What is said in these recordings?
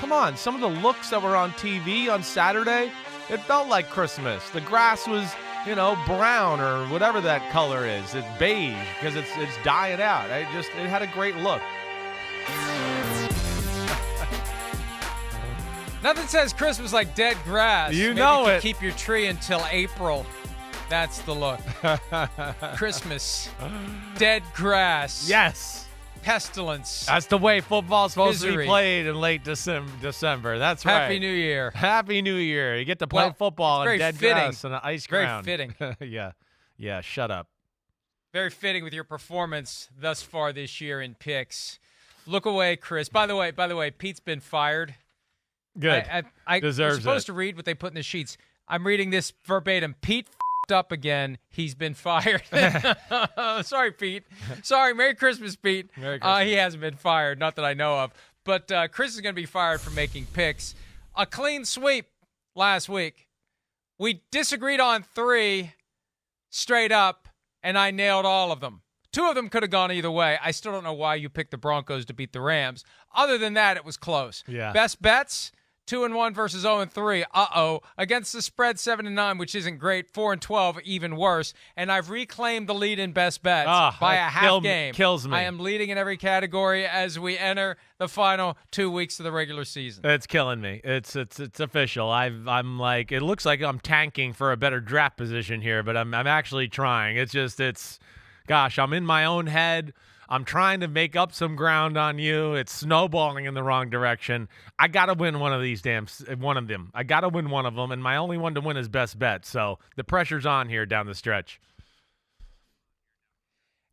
come on, some of the looks that were on TV on Saturday, it felt like Christmas. The grass was, brown or whatever that color is. It's beige because it's dying out. It had a great look. Nothing says Christmas like dead grass. Maybe it. Keep your tree until April. That's the look. Christmas. Dead grass. Yes. Pestilence. That's the way football's supposed to be Misery. played in late December. That's right. Happy New Year. Happy New Year. You get to play football on dead grass and an ice ground. Very fitting. Yeah, shut up. Very fitting with your performance thus far this year in picks. Look away, Chris. By the way, Pete's been fired. Good. I Deserves was supposed it. to read what they put in the sheets. I'm reading this verbatim. Pete f***ed up again. He's been fired. Sorry, Pete. Sorry. Merry Christmas, Pete. Merry Christmas. He hasn't been fired, not that I know of. But Chris is going to be fired for making picks. A clean sweep last week. We disagreed on 3 straight up, and I nailed all of them. 2 of them could have gone either way. I still don't know why you picked the Broncos to beat the Rams. Other than that, it was close. Yeah. Best bets, 2-1 versus 0-3. Against the spread, 7-9, which isn't great. 4-12, even worse. And I've reclaimed the lead in best bets by a half game. Kills me. I am leading in every category as we enter the final 2 weeks of the regular season. It's killing me. It's official. I'm like, it looks like I'm tanking for a better draft position here, but I'm actually trying. Gosh, I'm in my own head. I'm trying to make up some ground on you. It's snowballing in the wrong direction. I got to win one of them. I got to win one of them, and my only one to win is best bet. So the pressure's on here down the stretch.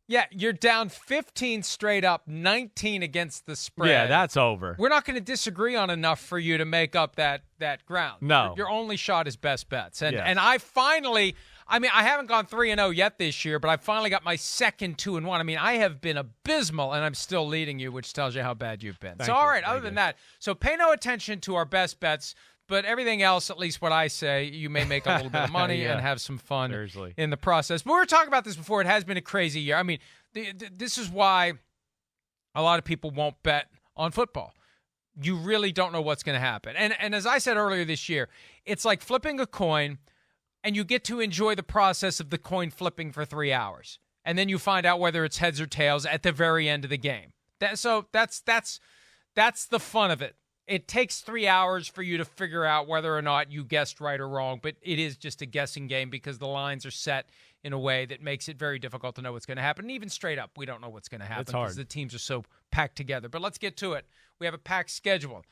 Yeah, you're down 15 straight up, 19 against the spread. Yeah, that's over. We're not going to disagree on enough for you to make up that ground. No. Your only shot is best bets. And Yes. and I finally, I haven't gone 3-0 yet this year, but I finally got my second 2-1. I have been abysmal, and I'm still leading you, which tells you how bad you've been. All right, other than that, so pay no attention to our best bets, but everything else, at least what I say, you may make a little bit of money Yeah. and have some fun Seriously. in the process. But we were talking about this before. It has been a crazy year. This is why a lot of people won't bet on football. You really don't know what's going to happen. And as I said earlier this year, it's like flipping a coin, and you get to enjoy the process of the coin flipping for 3 hours. And then you find out whether it's heads or tails at the very end of the game. That's the fun of it. It takes 3 hours for you to figure out whether or not you guessed right or wrong, but it is just a guessing game because the lines are set in a way that makes it very difficult to know what's going to happen. And even straight up, we don't know what's going to happen because the teams are so packed together. But let's get to it. We have a packed schedule.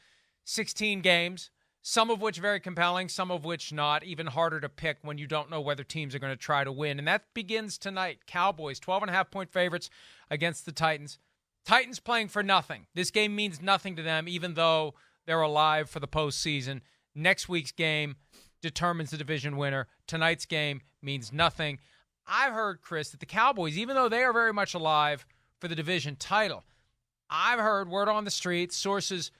16 games, some of which very compelling, some of which not. Even harder to pick when you don't know whether teams are going to try to win. And that begins tonight. Cowboys, 12.5-point favorites against the Titans. Titans playing for nothing. This game means nothing to them, even though they're alive for the postseason. Next week's game determines the division winner. Tonight's game means nothing. I've heard, Chris, that the Cowboys, even though they are very much alive for the division title, I've heard word on the street, sources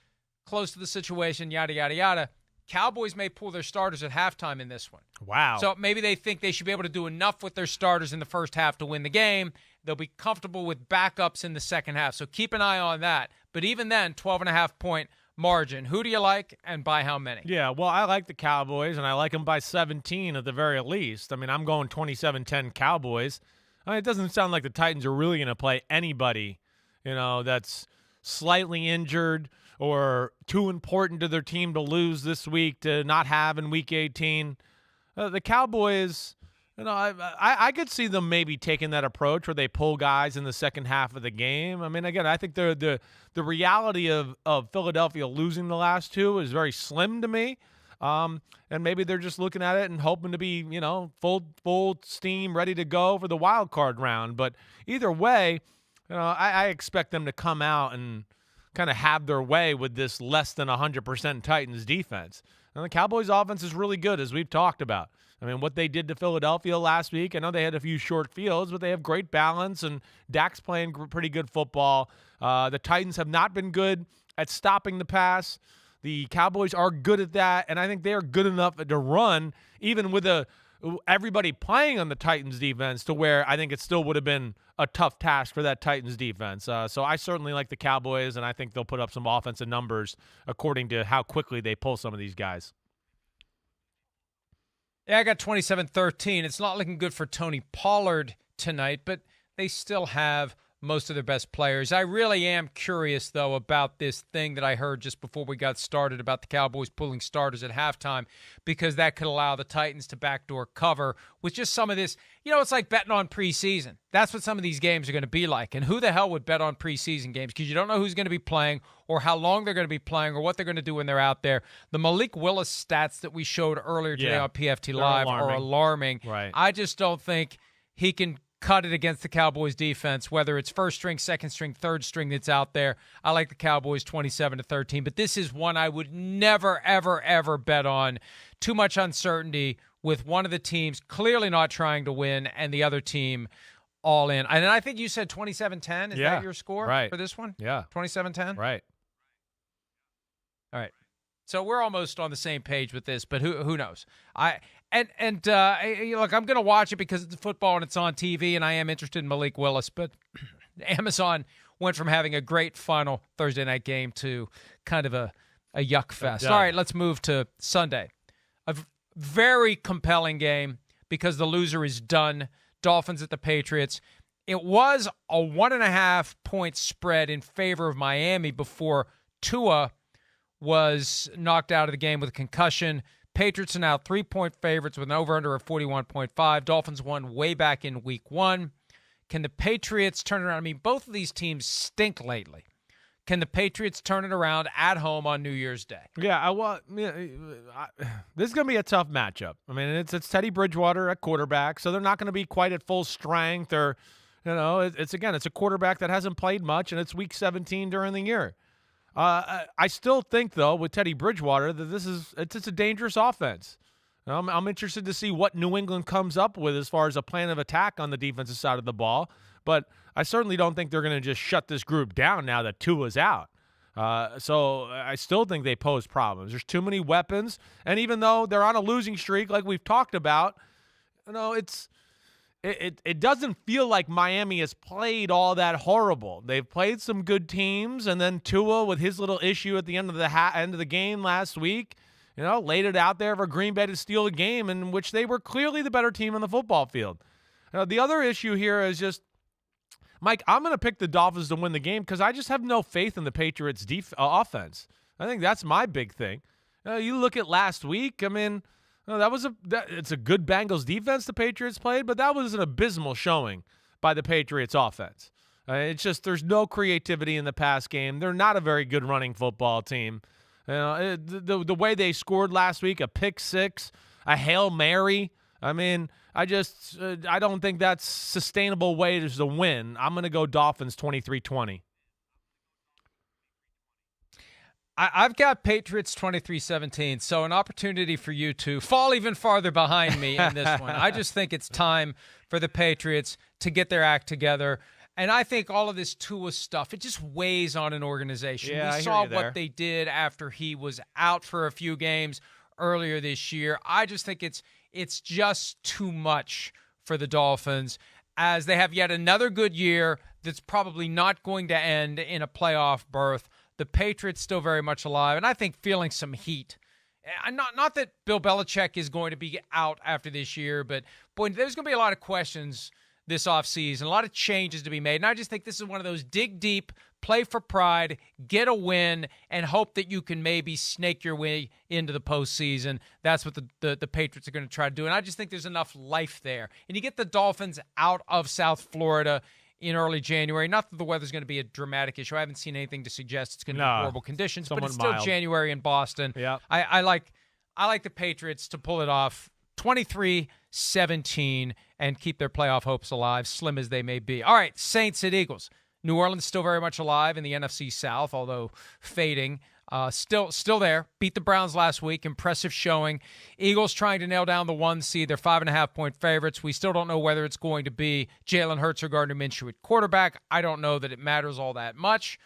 close to the situation, yada, yada, yada. Cowboys may pull their starters at halftime in this one. Wow. So maybe they think they should be able to do enough with their starters in the first half to win the game. They'll be comfortable with backups in the second half. So keep an eye on that. But even then, 12.5-point margin. Who do you like and by how many? Yeah, well, I like the Cowboys, and I like them by 17 at the very least. I'm going 27-10 Cowboys. It doesn't sound like the Titans are really going to play anybody, that's slightly injured or too important to their team to lose this week to not have in Week 18. The Cowboys, I could see them maybe taking that approach where they pull guys in the second half of the game. Again, I think the reality of Philadelphia losing the last 2 is very slim to me. And maybe they're just looking at it and hoping to be, full steam, ready to go for the wild card round. But either way, I expect them to come out and kind of have their way with this less than 100% Titans defense. And the Cowboys offense is really good, as we've talked about. What they did to Philadelphia last week, I know they had a few short fields, but they have great balance, and Dak's playing pretty good football. The Titans have not been good at stopping the pass. The Cowboys are good at that, and I think they are good enough to run, even with a everybody playing on the Titans defense to where I think it still would have been a tough task for that Titans defense. So I certainly like the Cowboys, and I think they'll put up some offensive numbers according to how quickly they pull some of these guys. Yeah, I got 27-13. It's not looking good for Tony Pollard tonight, but they still have most of their best players. I really am curious, though, about this thing that I heard just before we got started about the Cowboys pulling starters at halftime, because that could allow the Titans to backdoor cover with just some of this. It's like betting on preseason. That's what some of these games are going to be like. And who the hell would bet on preseason games? Because you don't know who's going to be playing or how long they're going to be playing or what they're going to do when they're out there. The Malik Willis stats that we showed earlier today on PFT Live are alarming. Right. I just don't think he can cut it against the Cowboys defense, whether it's first string, second string, third string that's out there. I like the Cowboys 27-13, but this is one I would never, ever, ever bet on. Too much uncertainty with one of the teams clearly not trying to win and the other team all in. And I think you said 27-10. Is that your score for this one? Yeah. 27-10? Right. All right. So we're almost on the same page with this, but who knows? Look, I'm going to watch it because it's football and it's on TV, and I am interested in Malik Willis. But Amazon went from having a great final Thursday night game to kind of a yuck fest. All right, let's move to Sunday. A very compelling game because the loser is done. Dolphins at the Patriots. It was a 1.5-point spread in favor of Miami before Tua was knocked out of the game with a concussion. Patriots are now 3-point favorites with an over-under of 41.5. Dolphins won way back in week 1. Can the Patriots turn it around? I mean, both of these teams stink lately. Can the Patriots turn it around at home on New Year's Day? Yeah, this is going to be a tough matchup. I mean, it's Teddy Bridgewater at quarterback, so they're not going to be quite at full strength. Or, it's a quarterback that hasn't played much, and it's week 17 during the year. I still think, though, with Teddy Bridgewater, that it's a dangerous offense. I'm interested to see what New England comes up with as far as a plan of attack on the defensive side of the ball. But I certainly don't think they're going to just shut this group down now that Tua's out. So I still think they pose problems. There's too many weapons. And even though they're on a losing streak, like we've talked about, It doesn't feel like Miami has played all that horrible. They've played some good teams, and then Tua with his little issue at the end of the game last week, laid it out there for Green Bay to steal a game in which they were clearly the better team on the football field. The other issue here is just, Mike, I'm going to pick the Dolphins to win the game because I just have no faith in the Patriots' offense. I think that's my big thing. You look at last week, I mean, it's a good Bengals defense the Patriots played, but that was an abysmal showing by the Patriots offense. It's just there's no creativity in the pass game. They're not a very good running football team. The way they scored last week, a pick six, a Hail Mary. I mean, I don't think that's sustainable way to win. I'm going to go Dolphins 23-20. I've got Patriots 23-17, so an opportunity for you to fall even farther behind me in this one. I just think it's time for the Patriots to get their act together. And I think all of this Tua stuff, it just weighs on an organization. Yeah, we saw what they did after he was out for a few games earlier this year. I just think it's just too much for the Dolphins, as they have yet another good year that's probably not going to end in a playoff berth. The Patriots still very much alive, and I think feeling some heat. Not that Bill Belichick is going to be out after this year, but boy, there's going to be a lot of questions this offseason, a lot of changes to be made. And I just think this is one of those dig deep, play for pride, get a win, and hope that you can maybe snake your way into the postseason. That's what the Patriots are going to try to do. And I just think there's enough life there. And you get the Dolphins out of South Florida in early January. Not that the weather's going to be a dramatic issue. I haven't seen anything to suggest it's going to be horrible conditions, but it's still mild. January in Boston. Yeah. I like the Patriots to pull it off 23-17 and keep their playoff hopes alive, slim as they may be. All right, Saints at Eagles. New Orleans still very much alive in the NFC South, although fading. Still there. Beat the Browns last week. Impressive showing. Eagles trying to nail down the 1 seed. They're 5.5-point favorites. We still don't know whether it's going to be Jalen Hurts or Gardner Minshew at quarterback. I don't know that it matters all that much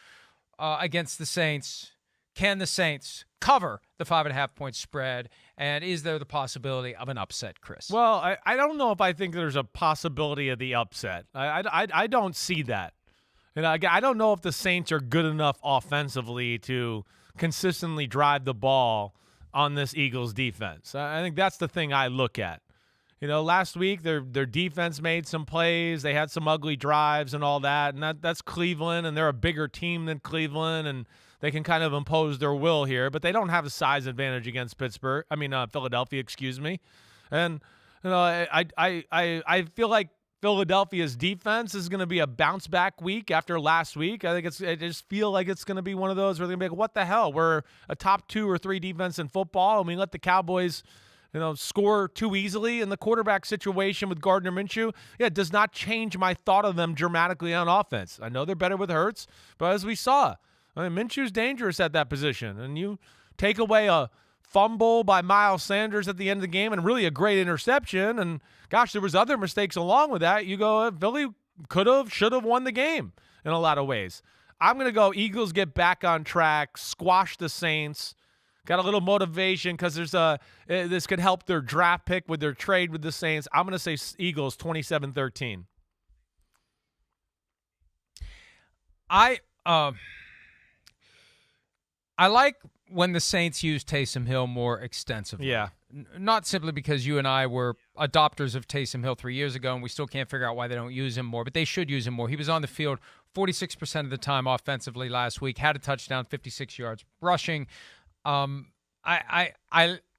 against the Saints. Can the Saints cover the 5.5-point spread? And is there the possibility of an upset, Chris? Well, I don't know if I think there's a possibility of the upset. I don't see that. I don't know if the Saints are good enough offensively to consistently drive the ball on this Eagles defense. I think that's the thing I look at. Last week their defense made some plays. They had some ugly drives and all that, and that's Cleveland, and they're a bigger team than Cleveland, and they can kind of impose their will here, but they don't have a size advantage against Philadelphia, excuse me. And I feel like Philadelphia's defense is going to be a bounce back week after last week. I just feel like it's going to be one of those where they're going to be like, what the hell? We're a top 2 or 3 defense in football, and we let the Cowboys score too easily. In the quarterback situation with Gardner Minshew, it does not change my thought of them dramatically on offense. I know they're better with Hurts, but as we saw, Minshew's dangerous at that position. And you take away a fumble by Miles Sanders at the end of the game and really a great interception, and gosh, there was other mistakes along with that. You go, Philly should have won the game in a lot of ways. I'm going to go Eagles get back on track, squash the Saints. Got a little motivation because this could help their draft pick with their trade with the Saints. I'm going to say Eagles 27-13. I like when the Saints use Taysom Hill more extensively. Yeah. Not simply because you and I were adopters of Taysom Hill 3 years ago, and we still can't figure out why they don't use him more, but they should use him more. He was on the field 46% of the time offensively last week, had a touchdown, 56 yards rushing. I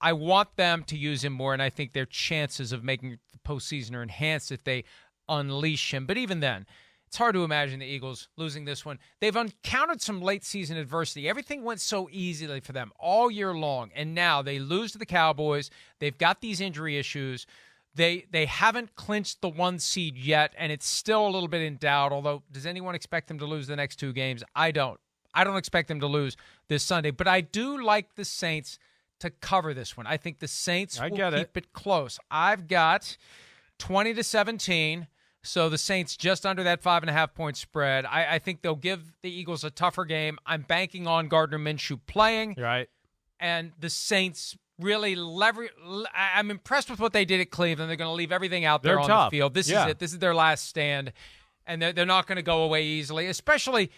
want them to use him more, and I think their chances of making the postseason are enhanced if they unleash him. But even then, it's hard to imagine the Eagles losing this one. They've encountered some late-season adversity. Everything went so easily for them all year long, and now they lose to the Cowboys. They've got these injury issues. They haven't clinched the 1 seed yet, and it's still a little bit in doubt, although does anyone expect them to lose the next 2 games? I don't. I don't expect them to lose this Sunday, but I do like the Saints to cover this one. I think the Saints will keep it close. I've got 20-17, so the Saints just under that 5.5-point spread. I think they'll give the Eagles a tougher game. I'm banking on Gardner Minshew playing. Right. And the Saints really I'm impressed with what they did at Cleveland. They're going to leave everything out there on the field. This is it. This is their last stand. And they're not going to go away easily, especially,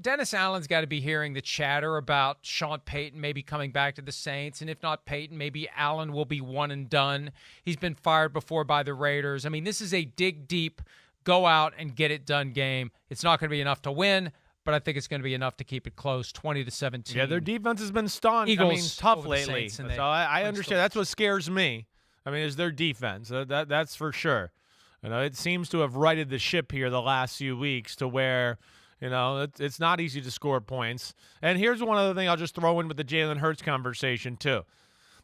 Dennis Allen's got to be hearing the chatter about Sean Payton maybe coming back to the Saints. And if not Payton, maybe Allen will be one and done. He's been fired before by the Raiders. I mean, this is a dig deep, go out and get it done game. It's not going to be enough to win, but I think it's going to be enough to keep it close, 20-17. Yeah, their defense has been staunch. Eagles tough lately. So I understand. That's what scares me. Is their defense. That's for sure. It seems to have righted the ship here the last few weeks to where, it's not easy to score points. And here's one other thing I'll just throw in with the Jalen Hurts conversation too.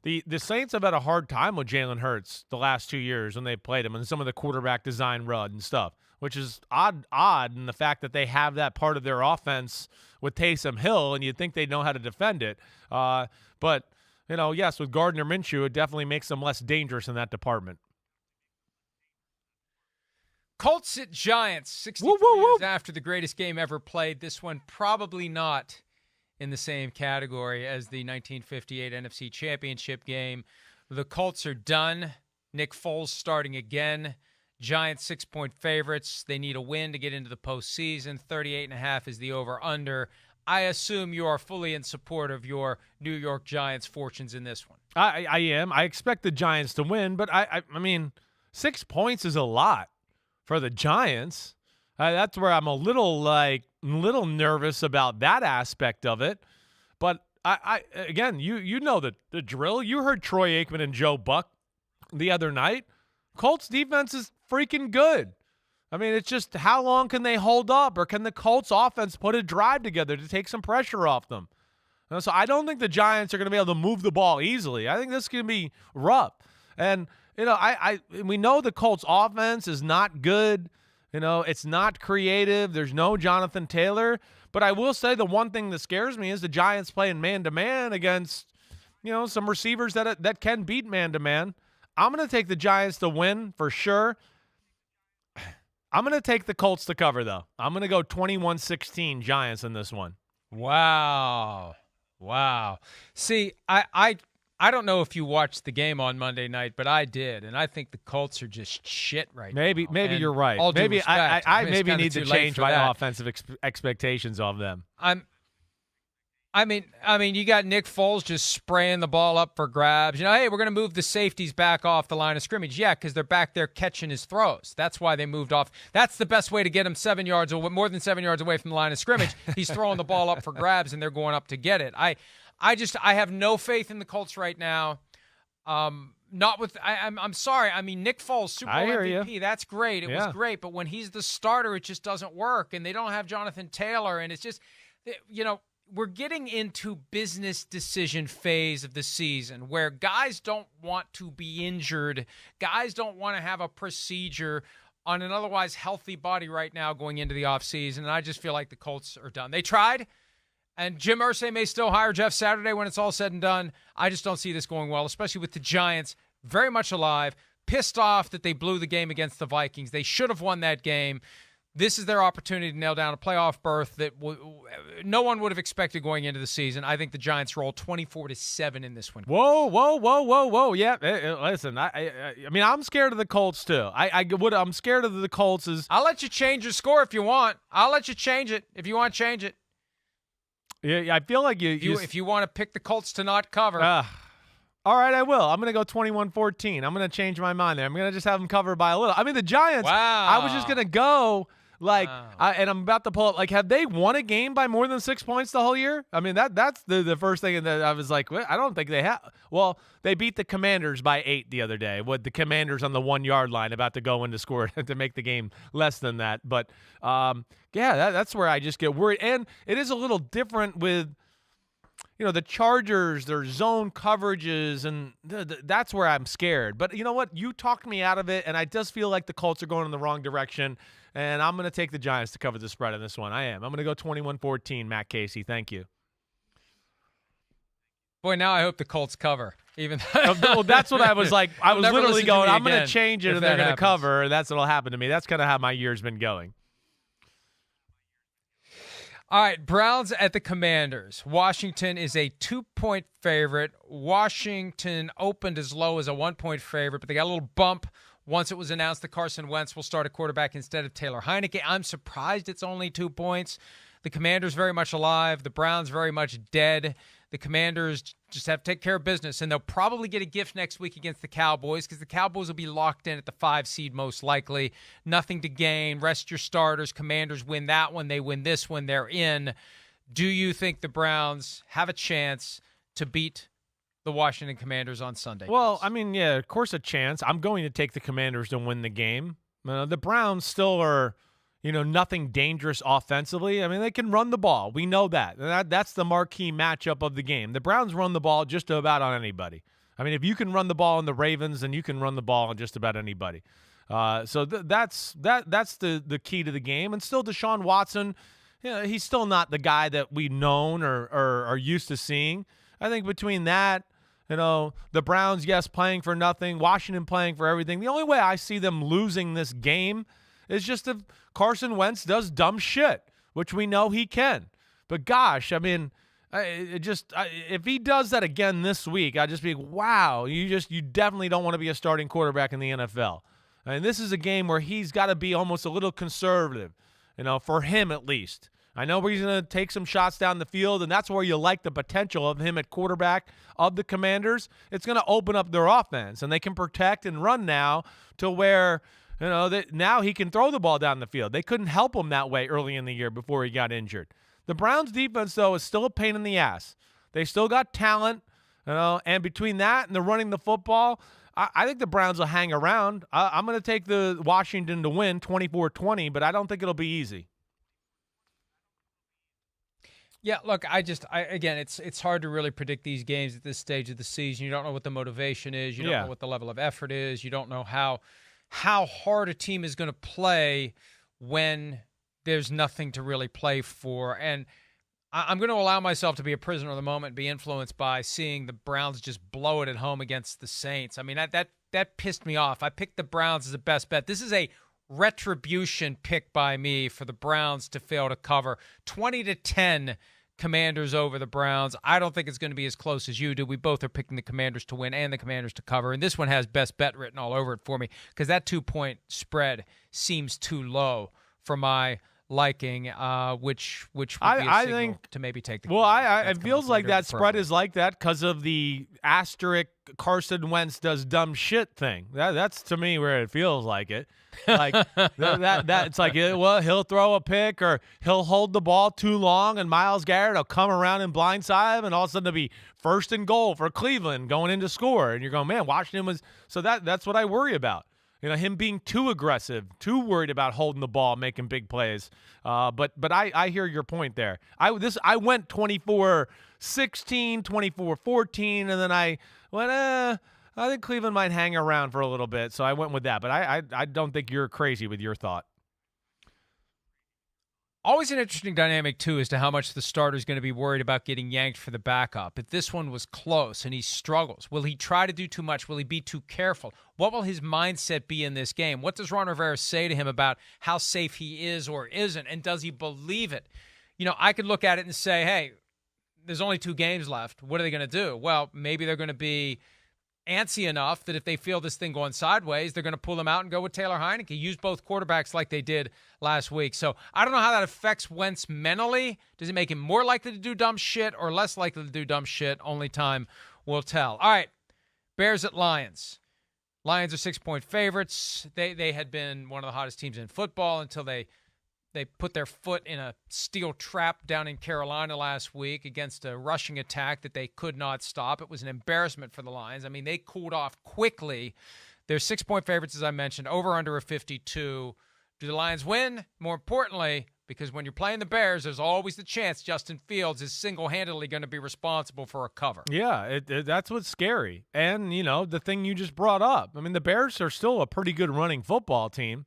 The Saints have had a hard time with Jalen Hurts the last 2 years when they played him and some of the quarterback design run and stuff, which is odd in the fact that they have that part of their offense with Taysom Hill, and you'd think they'd know how to defend it. But, yes, with Gardner Minshew, it definitely makes them less dangerous in that department. Colts at Giants, 64 years after the greatest game ever played. This one probably not in the same category as the 1958 NFC Championship game. The Colts are done. Nick Foles starting again. Giants 6-point favorites. They need a win to get into the postseason. 38.5 is the over-under. I assume you are fully in support of your New York Giants' fortunes in this one. I am. I expect the Giants to win, but I mean, 6 points is a lot for the Giants. That's where I'm a little nervous about that aspect of it. But I again, you know the drill. You heard Troy Aikman and Joe Buck the other night. Colts defense is freaking good. It's just how long can they hold up, or can the Colts offense put a drive together to take some pressure off them? So I don't think the Giants are going to be able to move the ball easily. I think this is going to be rough. And we know the Colts offense is not good. It's not creative. There's no Jonathan Taylor. But I will say the one thing that scares me is the Giants playing man-to-man against, some receivers that can beat man-to-man. I'm going to take the Giants to win for sure. I'm going to take the Colts to cover, though. I'm going to go 21-16 Giants in this one. Wow. Wow. See, I don't know if you watched the game on Monday night, but I did, and I think the Colts are just shit right now. Maybe And you're right. all due Maybe respect, I it's maybe kinda need to too late change for my that. offensive expectations of them. I mean, you got Nick Foles just spraying the ball up for grabs. Hey, we're going to move the safeties back off the line of scrimmage. Yeah, because they're back there catching his throws. That's why they moved off. That's the best way to get him more than 7 yards away from the line of scrimmage. He's throwing the ball up for grabs, and they're going up to get it. I have no faith in the Colts right now. Not with I'm sorry. I mean, Nick Foles, Super Bowl MVP. That's great. It was great, but when he's the starter, it just doesn't work, and they don't have Jonathan Taylor, and it's just we're getting into business decision phase of the season where guys don't want to be injured. Guys don't want to have a procedure on an otherwise healthy body right now going into the offseason, and I just feel like the Colts are done. They tried, and Jim Irsay may still hire Jeff Saturday when it's all said and done. I just don't see this going well, especially with the Giants very much alive, pissed off that they blew the game against the Vikings. They should have won that game. This is their opportunity to nail down a playoff berth that no one would have expected going into the season. I think the Giants roll 24-7 in this one. Whoa. Yeah, listen, I mean, I'm scared of the Colts, too. I'm scared of the Colts. I'll let you change your score if you want. I'll let you change it if you want to change it. Yeah, I feel like if you want to pick the Colts to not cover. All right, I will. I'm going to go 21-14. I'm going to change my mind there. I'm going to just have them covered by a little. I mean, the Giants, wow. I was just going to go and I'm about to pull up. Have they won a game by more than 6 points the whole year? I mean, that's the first thing that I was like, I don't think they have. Well, they beat the Commanders by 8 the other day with the Commanders on the 1 yard line about to go in to score to make the game less than that. But, that's where I just get worried. And it is a little different with, the Chargers, their zone coverages, and that's where I'm scared. But you know what? You talked me out of it, and I just feel like the Colts are going in the wrong direction, and I'm going to take the Giants to cover the spread on this one. I am. I'm going to go 21-14, Matt Casey. Thank you. Boy, now I hope the Colts cover. Even well, that's what I was like. I was literally going, I'm going to change it, and they're going to cover, and that's what will happen to me. That's kind of how my year's been going. All right, Browns at the Commanders. Washington is a 2-point favorite. Washington opened as low as a 1-point favorite, but they got a little bump once it was announced that Carson Wentz will start a quarterback instead of Taylor Heineke. I'm surprised it's only 2 points. The Commanders very much alive. The Browns very much dead. The Commanders just have to take care of business, and they'll probably get a gift next week against the Cowboys because the Cowboys will be locked in at the 5 seed most likely. Nothing to gain. Rest your starters. Commanders win that one. They win this one. They're in. Do you think the Browns have a chance to beat the Washington Commanders on Sunday? Well, I mean, yeah, of course a chance. I'm going to take the Commanders to win the game. The Browns still are, nothing dangerous offensively. I mean, they can run the ball. We know that. That's the marquee matchup of the game. The Browns run the ball just about on anybody. I mean, if you can run the ball on the Ravens, then you can run the ball on just about anybody. So that's the key to the game. And still Deshaun Watson, he's still not the guy that we've known or are used to seeing. I think between that, the Browns, yes, playing for nothing, Washington playing for everything. The only way I see them losing this game is just if Carson Wentz does dumb shit, which we know he can. But gosh, I mean, if he does that again this week, I'd just be wow. You definitely don't want to be a starting quarterback in the NFL. And this is a game where he's got to be almost a little conservative, for him at least. I know he's going to take some shots down the field, and that's where you like the potential of him at quarterback of the Commanders. It's going to open up their offense, and they can protect and run now to where now he can throw the ball down the field. They couldn't help him that way early in the year before he got injured. The Browns defense, though, is still a pain in the ass. They still got talent, and between that and the running the football, I think the Browns will hang around. I'm going to take the Washington to win 24-20, but I don't think it'll be easy. Yeah, look, again, it's hard to really predict these games at this stage of the season. You don't know what the motivation is. You don't know what the level of effort is. You don't know how hard a team is going to play when there's nothing to really play for. And I'm going to allow myself to be a prisoner of the moment and be influenced by seeing the Browns just blow it at home against the Saints. I mean, that pissed me off. I picked the Browns as the best bet. This is a retribution pick by me for the Browns to fail to cover. 20-10 Commanders over the Browns. I don't think it's going to be as close as you do. We both are picking the Commanders to win and the Commanders to cover. And this one has best bet written all over it for me because that 2-point spread seems too low for my liking, which would be a signal to maybe take the. Well, it feels like that spread is like that because of the asterisk Carson Wentz does dumb shit thing. That's to me where it feels like it. Like that it's like, well, he'll throw a pick or he'll hold the ball too long, and Myles Garrett will come around and blindside him, and all of a sudden it'll be 1st and goal for Cleveland going in to score, and you're going, man, Washington was so that's what I worry about. Him being too aggressive, too worried about holding the ball, making big plays. But I hear your point there. I went 24-16, 24-14, and then I went, I think Cleveland might hang around for a little bit, so I went with that. But I don't think you're crazy with your thought. Always an interesting dynamic, too, as to how much the starter is going to be worried about getting yanked for the backup. If this one was close and he struggles, will he try to do too much? Will he be too careful? What will his mindset be in this game? What does Ron Rivera say to him about how safe he is or isn't, and does he believe it? I could look at it and say, hey, there's only 2 games left. What are they going to do? Well, maybe they're going to be antsy enough that if they feel this thing going sideways, they're going to pull him out and go with Taylor Heineke. Use both quarterbacks like they did last week. So I don't know how that affects Wentz mentally. Does it make him more likely to do dumb shit or less likely to do dumb shit? Only time will tell. All right, Bears at Lions. Lions are 6-point favorites. They had been one of the hottest teams in football until they put their foot in a steel trap down in Carolina last week against a rushing attack that they could not stop. It was an embarrassment for the Lions. I mean, they cooled off quickly. They're 6-point favorites, as I mentioned, over under a 52. Do the Lions win? More importantly, because when you're playing the Bears, there's always the chance Justin Fields is single-handedly going to be responsible for a cover. Yeah, that's what's scary. And, the thing you just brought up. I mean, the Bears are still a pretty good running football team.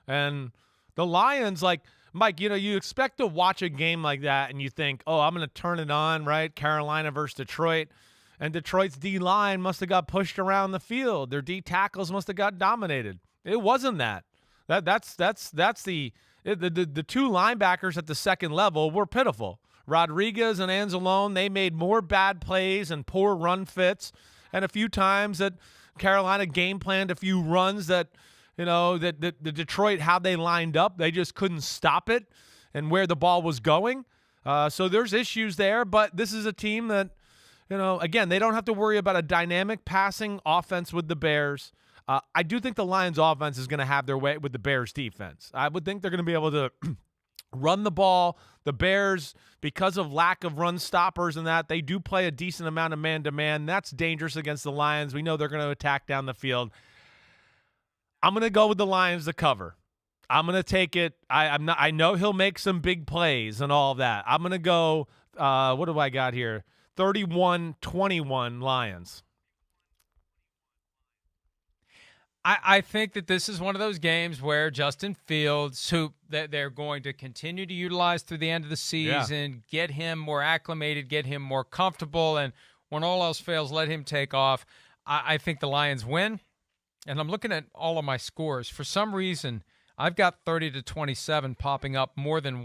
And the Lions, like, Mike, you expect to watch a game like that and you think, oh, I'm going to turn it on, right? Carolina versus Detroit. And Detroit's D-line must have got pushed around the field. Their D tackles must have got dominated. It wasn't that. That's the 2 linebackers at the second level were pitiful. Rodriguez and Anzalone, they made more bad plays and poor run fits. And a few times that Carolina game planned a few runs that the Detroit, how they lined up, they just couldn't stop it and where the ball was going. So there's issues there, but this is a team that, again, they don't have to worry about a dynamic passing offense with the Bears. I do think the Lions offense is going to have their way with the Bears defense. I would think they're going to be able to run the ball. The Bears, because of lack of run stoppers and that, they do play a decent amount of man-to-man. That's dangerous against the Lions. We know they're going to attack down the field. I'm going to go with the Lions to cover. I'm going to take it. I know he'll make some big plays and all of that. I'm going to go, what do I got here? 31-21 Lions. I think that this is one of those games where Justin Fields, who they're going to continue to utilize through the end of the season, get him more acclimated, get him more comfortable, and when all else fails, let him take off. I think the Lions win. And I'm looking at all of my scores. For some reason, I've got 30-27 popping up more than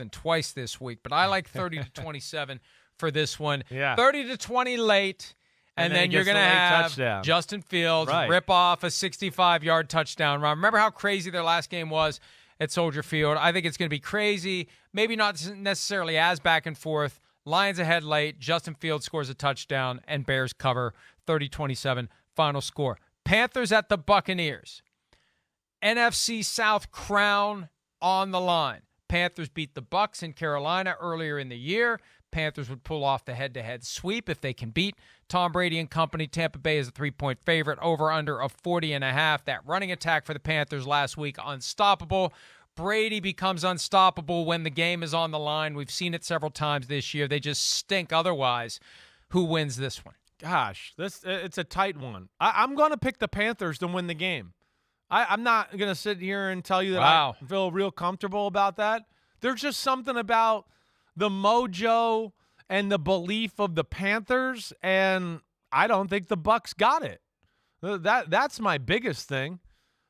twice this week. But I like 30-27 for this one. Yeah. 30-20 late, and then you're going to have touchdown. Justin Fields rip off a 65-yard touchdown run. Remember how crazy their last game was at Soldier Field? I think it's going to be crazy. Maybe not necessarily as back and forth. Lions ahead late. Justin Fields scores a touchdown, and Bears cover 30-27 final score. Panthers at the Buccaneers. NFC South crown on the line. Panthers beat the Bucs in Carolina earlier in the year. Panthers would pull off the head-to-head sweep if they can beat Tom Brady and company. Tampa Bay is a 3-point favorite, over under of 40.5. That running attack for the Panthers last week, unstoppable. Brady becomes unstoppable when the game is on the line. We've seen it several times this year. They just stink otherwise. Who wins this one? Gosh, it's a tight one. I'm going to pick the Panthers to win the game. I'm not going to sit here and tell you that I feel real comfortable about that. There's just something about the mojo and the belief of the Panthers, and I don't think the Bucs got it. That's my biggest thing.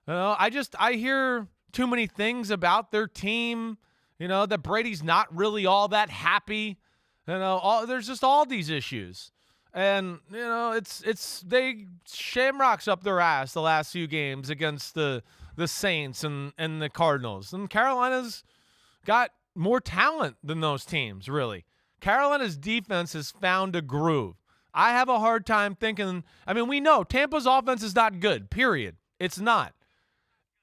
I hear too many things about their team, that Brady's not really all that happy. There's just all these issues. And, they shamrocks up their ass the last few games against the Saints and the Cardinals. And Carolina's got more talent than those teams, really. Carolina's defense has found a groove. I have a hard time thinking. We know Tampa's offense is not good, period. It's not.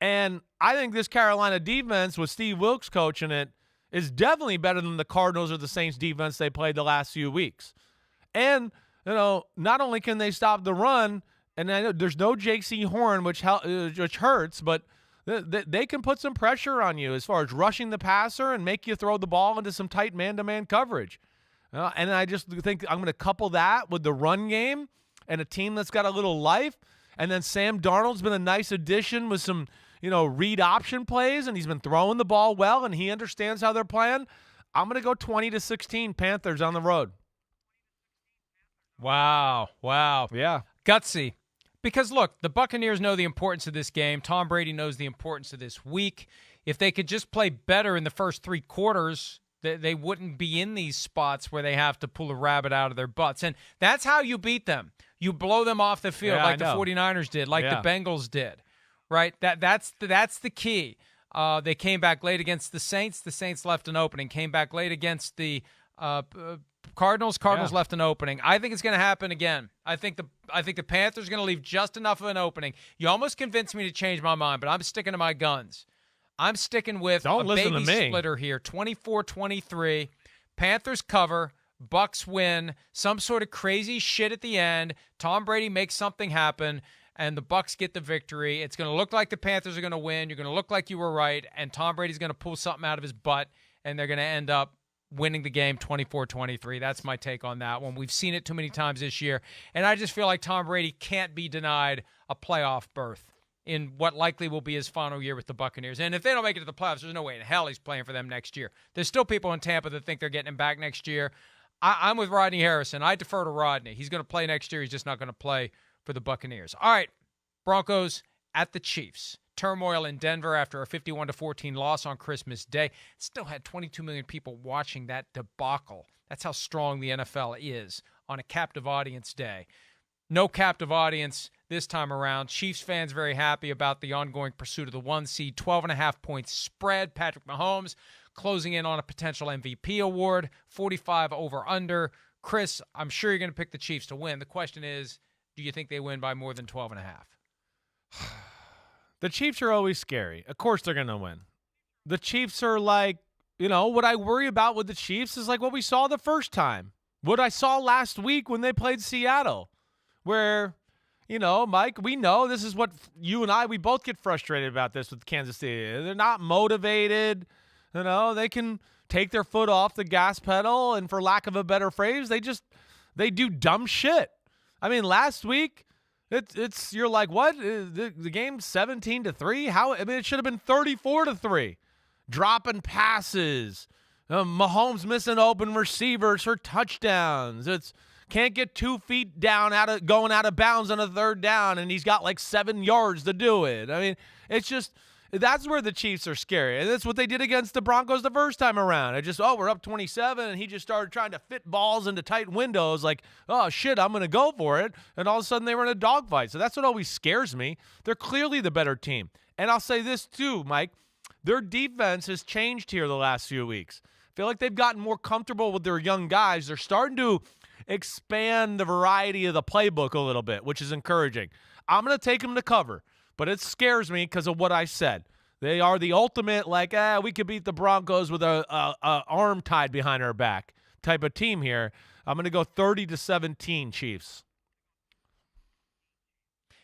And I think this Carolina defense with Steve Wilkes coaching it is definitely better than the Cardinals or the Saints defense they played the last few weeks. And, not only can they stop the run, and I know there's no J.C. Horn, which hurts, but they can put some pressure on you as far as rushing the passer and make you throw the ball into some tight man-to-man coverage. And I just think I'm going to couple that with the run game and a team that's got a little life. And then Sam Darnold's been a nice addition with some, read option plays, and he's been throwing the ball well, and he understands how they're playing. I'm going to go 20-16 Panthers on the road. Wow. Yeah. Gutsy. Because, look, the Buccaneers know the importance of this game. Tom Brady knows the importance of this week. If they could just play better in the first three quarters, they wouldn't be in these spots where they have to pull a rabbit out of their butts. And that's how you beat them. You blow them off the field like the 49ers did, like the Bengals did, right? That's the key. They came back late against the Saints. The Saints left an opening. Came back late against the Cardinals left an opening. I think it's going to happen again. I think the Panthers are going to leave just enough of an opening. You almost convinced me to change my mind, but I'm sticking to my guns. I'm sticking with a baby splitter here, 24-23. Panthers cover, Bucs win, some sort of crazy shit at the end. Tom Brady makes something happen, and the Bucs get the victory. It's going to look like the Panthers are going to win. You're going to look like you were right, and Tom Brady's going to pull something out of his butt, and they're going to end up winning the game 24-23. That's my take on that one. We've seen it too many times this year, and I just feel like Tom Brady can't be denied a playoff berth in what likely will be his final year with the Buccaneers. And if they don't make it to the playoffs, there's no way in hell he's playing for them next year. There's still people in Tampa that think they're getting him back next year. I'm with Rodney Harrison. I defer to Rodney. He's going to play next year. He's just not going to play for the Buccaneers. All right, Broncos at the Chiefs. Turmoil in Denver after a 51-14 loss on Christmas Day. Still had 22 million people watching that debacle. That's how strong the NFL is on a captive audience day. No captive audience this time around. Chiefs fans very happy about the ongoing pursuit of the 1 seed. 12.5-point spread. Patrick Mahomes closing in on a potential MVP award. 45 over/under. Chris, I'm sure you're going to pick the Chiefs to win. The question is, do you think they win by more than 12.5? The Chiefs are always scary. Of course they're going to win. The Chiefs are like, what I worry about with the Chiefs is like what we saw the first time. What I saw last week when they played Seattle, where, Mike, we know this is what you and I, we both get frustrated about this with Kansas City. They're not motivated. They can take their foot off the gas pedal, and for lack of a better phrase, they do dumb shit. Last week, you're like, what? The game's 17-3? How? It should have been 34-3. Dropping passes. Mahomes missing open receivers for touchdowns. Can't get 2 feet down going out of bounds on a third down, and he's got like 7 yards to do it. It's just, that's where the Chiefs are scary. And that's what they did against the Broncos the first time around. We're up 27, and he just started trying to fit balls into tight windows like, oh, shit, I'm going to go for it. And all of a sudden they were in a dogfight. So that's what always scares me. They're clearly the better team. And I'll say this too, Mike. Their defense has changed here the last few weeks. I feel like they've gotten more comfortable with their young guys. They're starting to expand the variety of the playbook a little bit, which is encouraging. I'm going to take them to cover, but it scares me because of what I said. They are the ultimate, we could beat the Broncos with a arm tied behind our back type of team here. I'm going to go 30-17 Chiefs.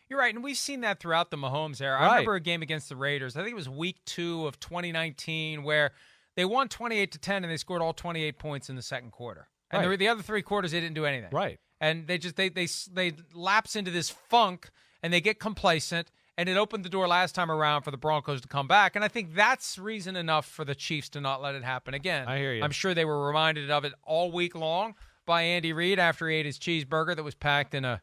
You're right, and we've seen that throughout the Mahomes era. Right. I remember a game against the Raiders. I think it was week 2 of 2019 where they won 28-10 and they scored all 28 points in the second quarter. And Right. the other 3 quarters, they didn't do anything. Right. And they lapse into this funk and they get complacent, and it opened the door last time around for the Broncos to come back. And I think that's reason enough for the Chiefs to not let it happen again. I hear you. I'm sure they were reminded of it all week long by Andy Reid after he ate his cheeseburger that was packed in a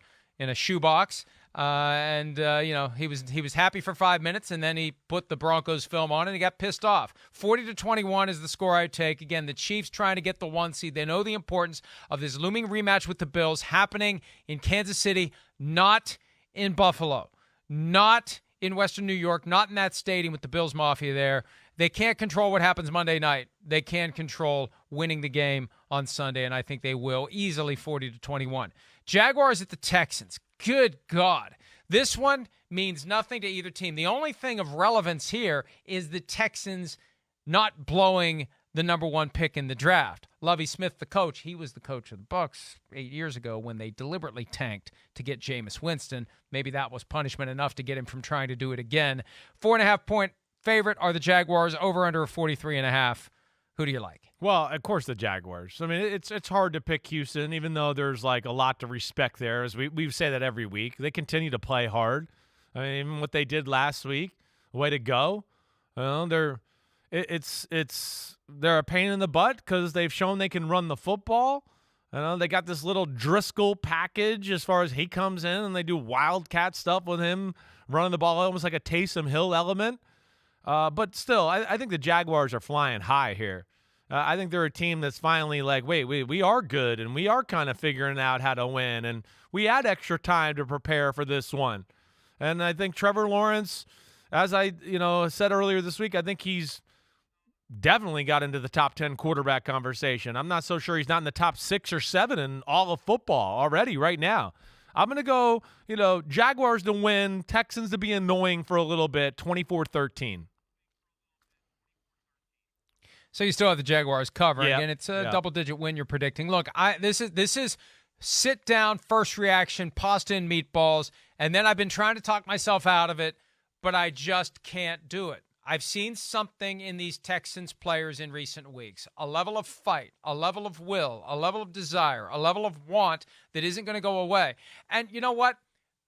shoebox. He was happy for 5 minutes, and then he put the Broncos film on and he got pissed off. 40-21 is the score I take. Again, the Chiefs trying to get the 1 seed. They know the importance of this looming rematch with the Bills happening in Kansas City, not in Buffalo, not in Western New York, not in that stadium with the Bills Mafia there. They can't control what happens Monday night. They can control winning the game on Sunday, and I think they will easily 40-21. Jaguars at the Texans. Good God. This one means nothing to either team. The only thing of relevance here is the Texans not blowing the number 1 pick in the draft. Lovie Smith, the coach, he was the coach of the Bucs 8 years ago when they deliberately tanked to get Jameis Winston. Maybe that was punishment enough to get him from trying to do it again. 4.5-point favorite are the Jaguars, over under 43.5. Who do you like? Well, of course the Jaguars. I mean, it's hard to pick Houston, even though there's like a lot to respect there. As we say that every week, they continue to play hard. I mean, even what they did last week, way to go. They're a pain in the butt because they've shown they can run the football. They got this little Driscoll package as far as he comes in, and they do wildcat stuff with him running the ball, almost like a Taysom Hill element. But still, I think the Jaguars are flying high here. I think they're a team that's finally like, wait, we are good, and we are kind of figuring out how to win, and we had extra time to prepare for this one. And I think Trevor Lawrence, as I said earlier this week, I think he's definitely got into the top 10 quarterback conversation. I'm not so sure he's not in the top 6 or 7 in all of football already right now. I'm going to go, Jaguars to win, Texans to be annoying for a little bit, 24-13. So you still have the Jaguars covering, and it's a double-digit win you're predicting. Look, this is sit-down, first reaction, pasta and meatballs, and then I've been trying to talk myself out of it, but I just can't do it. I've seen something in these Texans players in recent weeks, a level of fight, a level of will, a level of desire, a level of want that isn't going to go away. And you know what?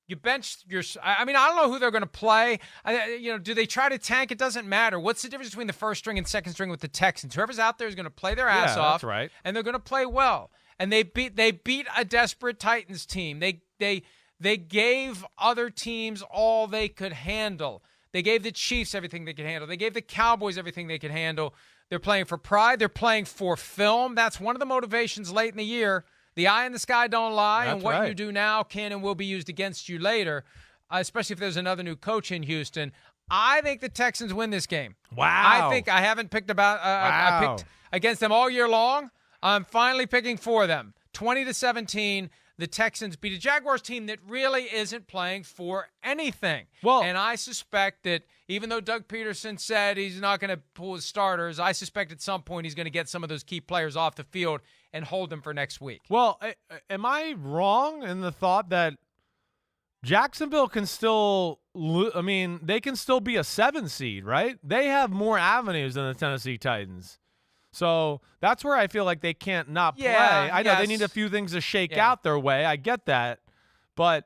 You bench your – I don't know who they're going to play. Do they try to tank? It doesn't matter. What's the difference between the first string and second string with the Texans? Whoever's out there is going to play their ass off. That's right. And they're going to play well. And they beat a desperate Titans team. They gave other teams all they could handle. They gave the Chiefs everything they could handle. They gave the Cowboys everything they could handle. They're playing for pride. They're playing for film. That's one of the motivations late in the year. The eye in the sky don't lie, That's and what right. you do now can and will be used against you later, especially if there's another new coach in Houston. I think the Texans win this game. Wow. I haven't picked I picked against them all year long. I'm finally picking for them. 20-17, the Texans beat a Jaguars team that really isn't playing for anything. Well, and I suspect that even though Doug Peterson said he's not going to pull his starters, I suspect at some point he's going to get some of those key players off the field and hold them for next week. Well, am I wrong in the thought that Jacksonville can still they can still be a 7 seed, right? They have more avenues than the Tennessee Titans. So that's where I feel like they can't not play. I know they need a few things to shake out their way. I get that. But,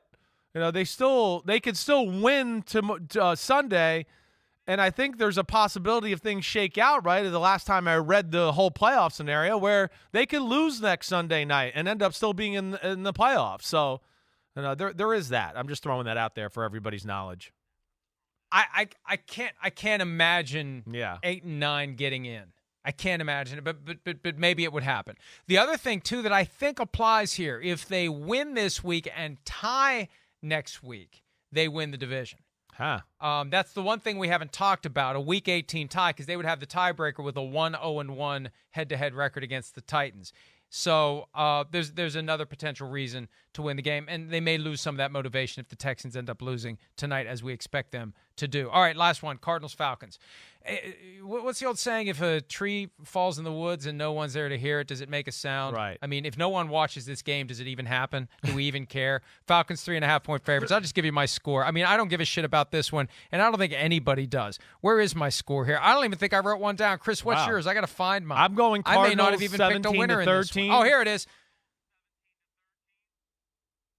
they could still win to Sunday. And I think there's a possibility if things shake out right. The last time I read the whole playoff scenario where they could lose next Sunday night and end up still being in the playoffs. So there is that. I'm just throwing that out there for everybody's knowledge. I can't imagine 8 and 9 getting in. I can't imagine it, but maybe it would happen. The other thing, too, that I think applies here, if they win this week and tie next week, they win the division. That's the one thing we haven't talked about, a Week 18 tie, because they would have the tiebreaker with a 1-0-1 head-to-head record against the Titans. So there's another potential reason to win the game, and they may lose some of that motivation if the Texans end up losing tonight, as we expect them to do. All right, last one, Cardinals-Falcons. What's the old saying? If a tree falls in the woods and no one's there to hear it, does it make a sound? Right. I mean, if no one watches this game, does it even happen? Do we even care? Falcons 3.5-point favorites. I'll just give you my score. I mean, I don't give a shit about this one, and I don't think anybody does. Where is my score here? I don't even think I wrote one down. Chris, what's yours? I got to find mine. I'm going Cardinals. I may not have even picked a winner in this one. Oh, here it is.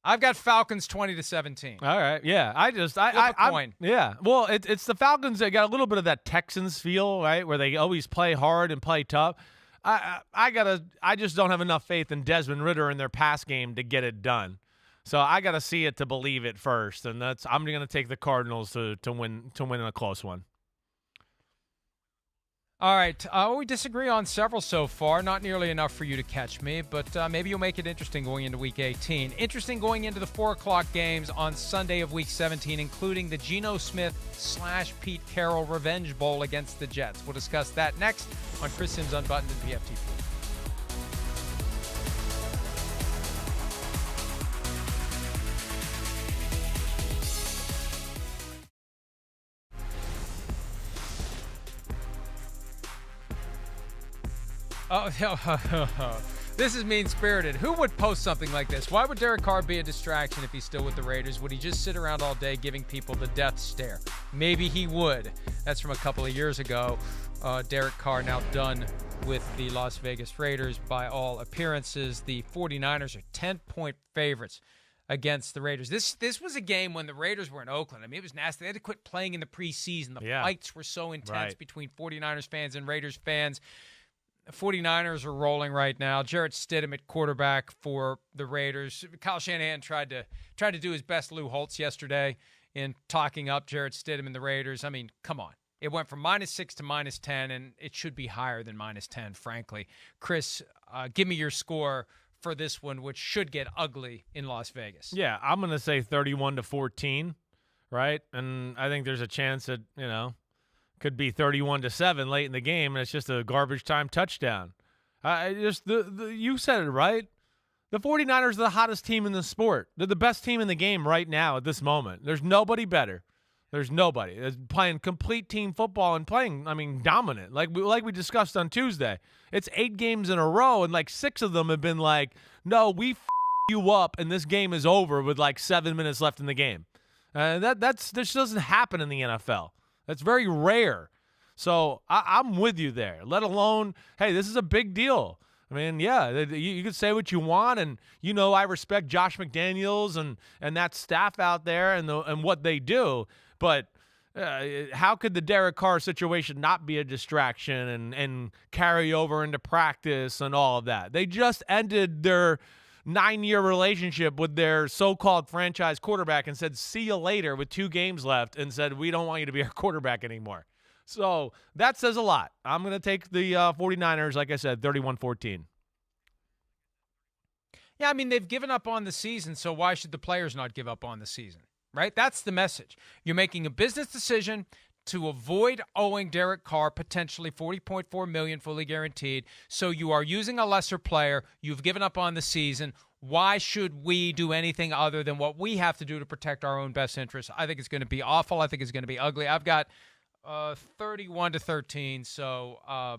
I've got Falcons 20-17. All right, yeah. Yeah. Well, it's the Falcons that got a little bit of that Texans feel, right, where they always play hard and play tough. I just don't have enough faith in Desmond Ridder in their pass game to get it done. So I got to see it to believe it first, and I'm going to take the Cardinals to win a close one. All right. We disagree on several so far. Not nearly enough for you to catch me, but maybe you'll make it interesting going into Week 18. Interesting going into the 4 o'clock games on Sunday of Week 17, including the Geno Smith / Pete Carroll Revenge Bowl against the Jets. We'll discuss that next on Chris Simms Unbuttoned and PFTP. Oh, this is mean-spirited. Who would post something like this? Why would Derek Carr be a distraction if he's still with the Raiders? Would he just sit around all day giving people the death stare? Maybe he would. That's from a couple of years ago. Derek Carr now done with the Las Vegas Raiders by all appearances. The 49ers are 10-point favorites against the Raiders. This was a game when the Raiders were in Oakland. I mean, it was nasty. They had to quit playing in the preseason. The fights were so intense between 49ers fans and Raiders fans. The 49ers are rolling right now. Jarrett Stidham at quarterback for the Raiders. Kyle Shanahan tried to do his best Lou Holtz yesterday in talking up Jarrett Stidham and the Raiders. I mean, come on. It went from -6 to -10, and it should be higher than -10, frankly. Chris, give me your score for this one, which should get ugly in Las Vegas. Yeah, I'm going to say 31-14, right? And I think there's a chance that, could be 31-7 late in the game, and it's just a garbage time touchdown. You said it right. The 49ers are the hottest team in the sport. They're the best team in the game right now at this moment. There's nobody better. There's nobody. They're playing complete team football and playing, dominant. Like we discussed on Tuesday. It's 8 games in a row, and 6 of them have been no, we f*** you up, and this game is over with 7 minutes left in the game. This doesn't happen in the NFL. That's very rare. So I'm with you there, let alone, hey, this is a big deal. I mean, yeah, you can say what you want, and I respect Josh McDaniels and that staff out there and what they do, but how could the Derek Carr situation not be a distraction and carry over into practice and all of that? They just ended their 9-year relationship with their so-called franchise quarterback and said, see you later with 2 games left, and said, we don't want you to be our quarterback anymore. So that says a lot. I'm going to take the 49ers, like I said, 31-14. Yeah, I mean, they've given up on the season, so why should the players not give up on the season, right? That's the message. You're making a business decision to avoid owing Derek Carr potentially $40.4 million fully guaranteed. So you are using a lesser player. You've given up on the season. Why should we do anything other than what we have to do to protect our own best interests? I think it's going to be awful. I think it's going to be ugly. I've got 31-13. So,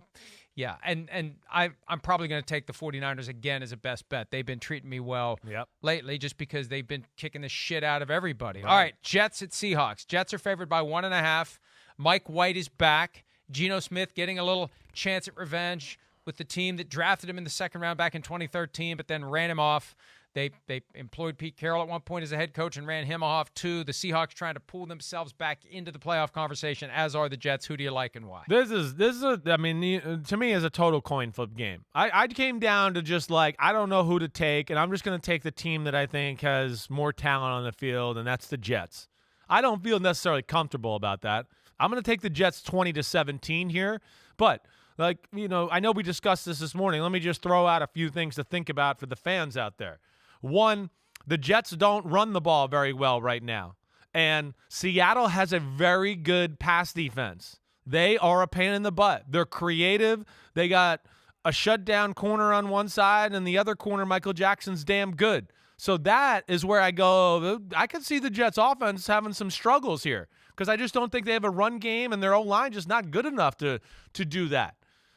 yeah. And I'm probably going to take the 49ers again as a best bet. They've been treating me well lately just because they've been kicking the shit out of everybody. Right. All right, Jets at Seahawks. Jets are favored by 1.5. Mike White is back. Geno Smith getting a little chance at revenge with the team that drafted him in the second round back in 2013, but then ran him off. They employed Pete Carroll at one point as a head coach and ran him off too. The Seahawks trying to pull themselves back into the playoff conversation, as are the Jets. Who do you like and why? This is to me is a total coin flip game. I came down to just I don't know who to take, and I'm just going to take the team that I think has more talent on the field, and that's the Jets. I don't feel necessarily comfortable about that. I'm going to take the Jets 20-17 here, but I know we discussed this morning. Let me just throw out a few things to think about for the fans out there. One, the Jets don't run the ball very well right now, and Seattle has a very good pass defense. They are a pain in the butt. They're creative. They got a shutdown corner on one side, and the other corner, Michael Jackson's damn good. So that is where I go, I could see the Jets offense having some struggles here because I just don't think they have a run game, and their O-line just not good enough to do that.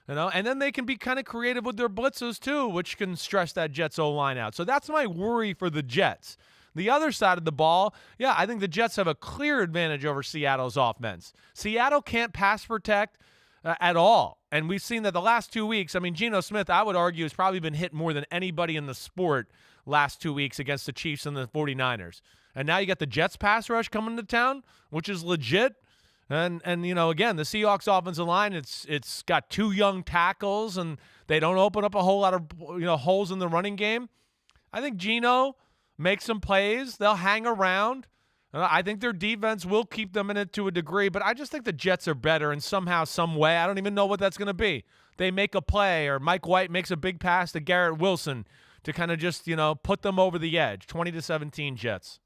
And then they can be kind of creative with their blitzes too, which can stress that Jets O-line out. So that's my worry for the Jets. The other side of the ball, I think the Jets have a clear advantage over Seattle's offense. Seattle can't pass protect at all. And we've seen that the last 2 weeks. Geno Smith, I would argue, has probably been hit more than anybody in the sport last 2 weeks against the Chiefs and the 49ers. And now you got the Jets pass rush coming to town, which is legit. And again, the Seahawks offensive line, it's got 2 young tackles, and they don't open up a whole lot of holes in the running game. I think Geno make some plays. They'll hang around. I think their defense will keep them in it to a degree, but I just think the Jets are better in somehow, some way. I don't even know what that's going to be. They make a play, or Mike White makes a big pass to Garrett Wilson to kind of just, put them over the edge. 20-17 Jets.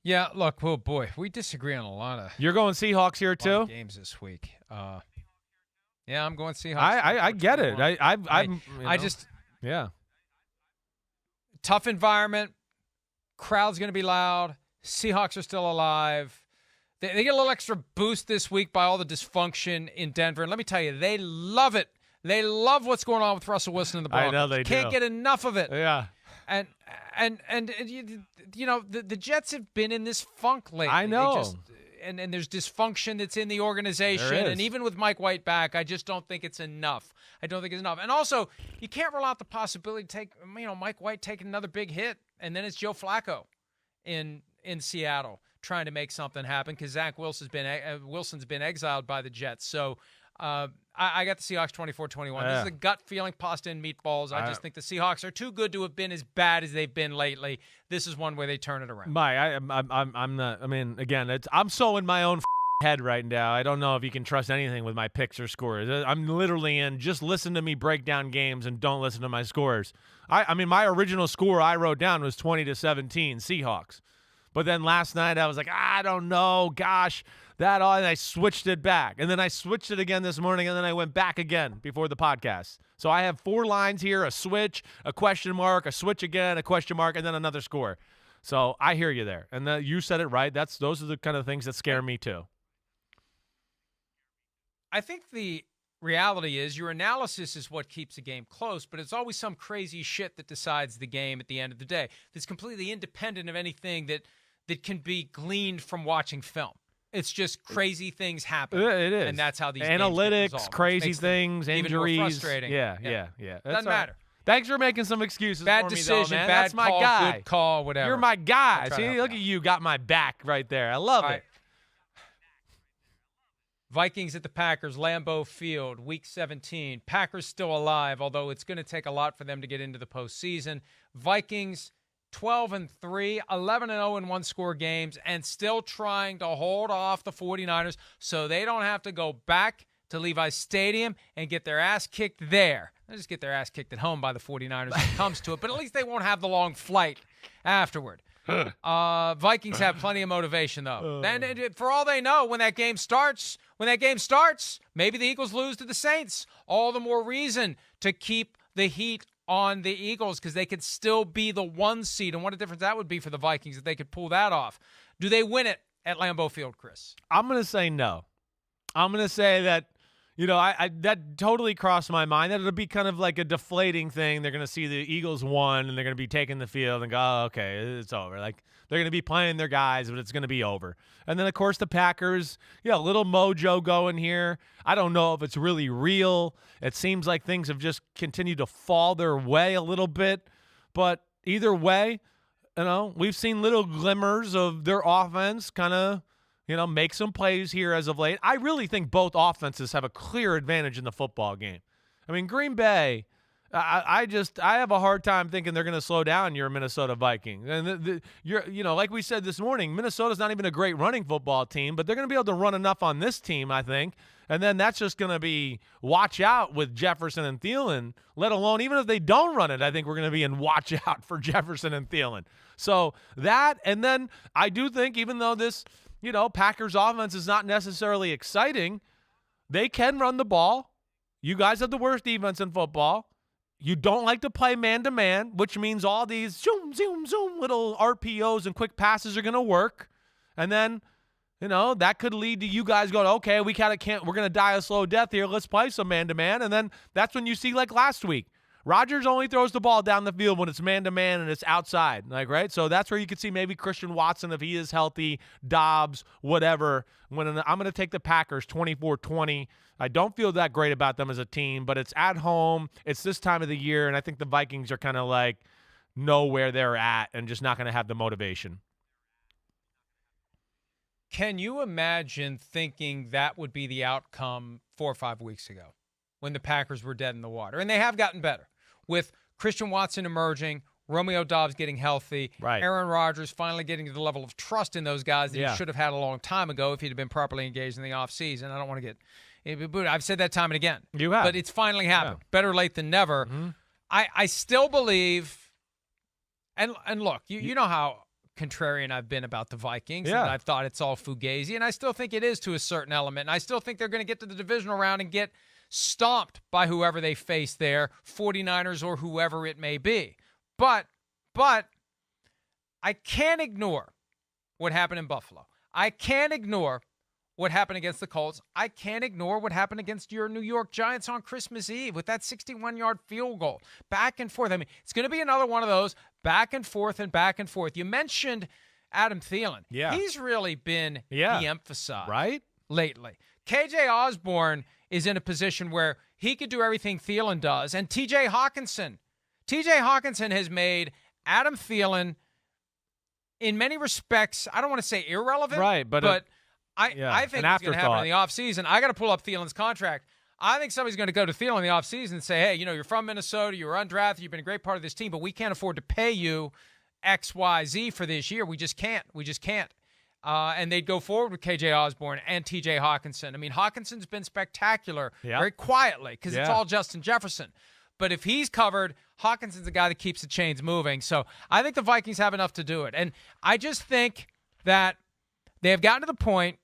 Yeah, look, oh boy, we disagree on a lot of. You're going Seahawks here too? Games this week. Yeah, I'm going Seahawks. I get it. Yeah. Tough environment. Crowd's going to be loud. Seahawks are still alive. They get a little extra boost this week by all the dysfunction in Denver. And let me tell you, they love it. They love what's going on with Russell Wilson and the Broncos. I know they Can't get enough of it. Yeah. And the Jets have been in this funk lately. I know. And there's dysfunction that's in the organization. And even with Mike White back, I just don't think it's enough. I don't think it's enough. And also, you can't rule out the possibility to take, Mike White taking another big hit, and then it's Joe Flacco in Seattle trying to make something happen because Zach Wilson's been exiled by the Jets. So I got the Seahawks 24-21. This is a gut feeling, pasta and meatballs. I just think the Seahawks are too good to have been as bad as they've been lately. This is one where they turn it around. I'm not. I mean, again, I'm so in my own head right now. I don't know if you can trust anything with my picks or scores. I'm literally in. Just listen to me break down games and don't listen to my scores. I mean, my original score I wrote down was 20-17 Seahawks. But then last night I was like, I don't know, gosh, and I switched it back. And then I switched it again this morning, and then I went back again before the podcast. So I have 4 lines here, a switch, a question mark, a switch again, a question mark, and then another score. So I hear you there. And you said it right. Those are the kind of things that scare me too. I think the reality is your analysis is what keeps a game close, but it's always some crazy shit that decides the game at the end of the day. That's completely independent of anything that can be gleaned from watching film. It's just crazy things happen. It is. And that's how these analytics, games crazy things, even injuries. more frustrating. Yeah. Doesn't matter. Thanks for making some excuses bad for decision, me, though, man. bad That's my call, guy. good call, whatever. You're my guy. See, look at you, got my back right there. I love it. Vikings at the Packers, Lambeau Field, Week 17. Packers still alive, although it's going to take a lot for them to get into the postseason. Vikings 12-3, 11-0 in one-score games, and still trying to hold off the 49ers so they don't have to go back to Levi's Stadium and get their ass kicked there. They'll just get their ass kicked at home by the 49ers when it comes to it, but at least they won't have the long flight afterward. Vikings have plenty of motivation, though. And for all they know, when that game starts, maybe the Eagles lose to the Saints. All the more reason to keep the heat on the Eagles because they could still be the 1 seed. And what a difference that would be for the Vikings if they could pull that off. Do they win it at Lambeau Field, Chris? I'm going to say no. I'm going to say that, that totally crossed my mind. That it'll be kind of like a deflating thing. They're going to see the Eagles won, and they're going to be taking the field and go, oh, okay, it's over. Like, they're going to be playing their guys, but it's going to be over. And then, of course, the Packers, a little mojo going here. I don't know if it's really real. It seems like things have just continued to fall their way a little bit. But either way, we've seen little glimmers of their offense kind of, make some plays here as of late. I really think both offenses have a clear advantage in the football game. I mean, Green Bay, I have a hard time thinking they're going to slow down your Minnesota Vikings. And like we said this morning, Minnesota's not even a great running football team, but they're going to be able to run enough on this team, I think. And then that's just going to be watch out with Jefferson and Thielen, let alone even if they don't run it, I think we're going to be in watch out for Jefferson and Thielen. So that, and then I do think even though this, Packers offense is not necessarily exciting, they can run the ball. You guys have the worst defense in football. You don't like to play man-to-man, which means all these zoom, zoom, zoom little RPOs and quick passes are going to work. And then, that could lead to you guys going, okay, we're going to die a slow death here. Let's play some man-to-man. And then that's when you see, like last week, Rodgers only throws the ball down the field when it's man-to-man and it's outside, right? So that's where you could see maybe Christian Watson, if he is healthy, Dobbs, whatever. I'm going to take the Packers 24-20. I don't feel that great about them as a team, but it's at home. It's this time of the year, and I think the Vikings are kind of like know where they're at and just not going to have the motivation. Can you imagine thinking that would be the outcome 4 or 5 weeks ago when the Packers were dead in the water? And they have gotten better with Christian Watson emerging, Romeo Doubs getting healthy, right. Aaron Rodgers finally getting to the level of trust in those guys that Yeah. he should have had a long time ago if he'd have been properly engaged in the offseason. I don't want to get – I've said that time and again. You have. But it's finally happened. Yeah. Better late than never. Mm-hmm. I still believe – and look, you know how contrarian I've been about the Vikings. Yeah. And I've thought it's all fugazi, and I still think it is to a certain element. And I still think they're going to get to the divisional round and get stomped by whoever they face there, 49ers or whoever it may be. But I can't ignore what happened in Buffalo. I can't ignore what happened against the Colts. I can't ignore what happened against your New York Giants on Christmas Eve with that 61-yard field goal. Back and forth. I mean, it's going to be another one of those back and forth and back and forth. You mentioned Adam Thielen. Yeah. He's really been de-emphasized right? lately. KJ Osborne is in a position where he could do everything Thielen does. And TJ Hawkinson has made Adam Thielen, in many respects, I don't want to say irrelevant, right? But I think it's going to happen in the offseason. I got to pull up Thielen's contract. I think somebody's going to go to Thielen in the offseason and say, hey, you're from Minnesota, you're undrafted, you've been a great part of this team, but we can't afford to pay you X, Y, Z for this year. We just can't. And they'd go forward with KJ Osborne and TJ Hawkinson. I mean, Hawkinson's been spectacular very quietly because it's all Justin Jefferson. But if he's covered, Hawkinson's the guy that keeps the chains moving. So I think the Vikings have enough to do it. And I just think that they have gotten to the point,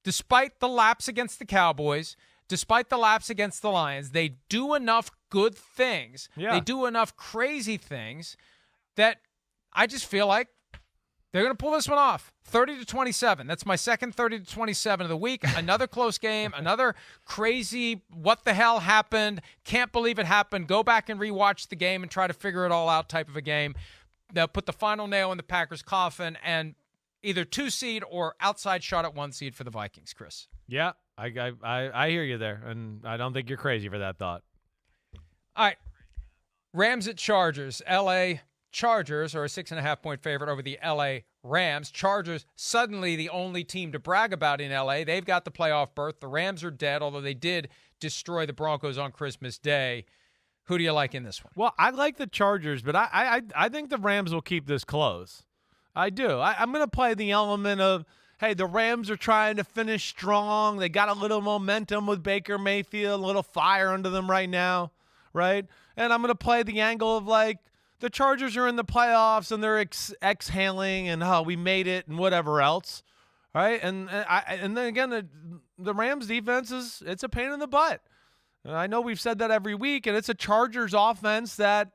despite the lapse against the Cowboys, despite the lapse against the Lions, they do enough good things. They do enough crazy things that I just feel like they're going to pull this one off. 30-27. That's my second 30-27 of the week. Another close game, another crazy what the hell happened, can't believe it happened, go back and rewatch the game and try to figure it all out type of a game. They'll put the final nail in the Packers' coffin and either 2 seed or outside shot at 1 seed for the Vikings, Chris. Yeah, I hear you there, and I don't think you're crazy for that thought. All right. Rams at Chargers. L.A. Chargers are a 6.5-point favorite over the L.A. Rams. Chargers suddenly the only team to brag about in L.A. They've got the playoff berth. The Rams are dead, although they did destroy the Broncos on Christmas Day. Who do you like in this one? Well, I like the Chargers, but I think the Rams will keep this close. I do. I'm going to play the element of, hey, the Rams are trying to finish strong. They got a little momentum with Baker Mayfield, a little fire under them right now, right? And I'm going to play the angle of, like, the Chargers are in the playoffs and they're exhaling and, we made it and whatever else, right? And then again, the Rams defense it's a pain in the butt. And I know we've said that every week, and it's a Chargers offense that,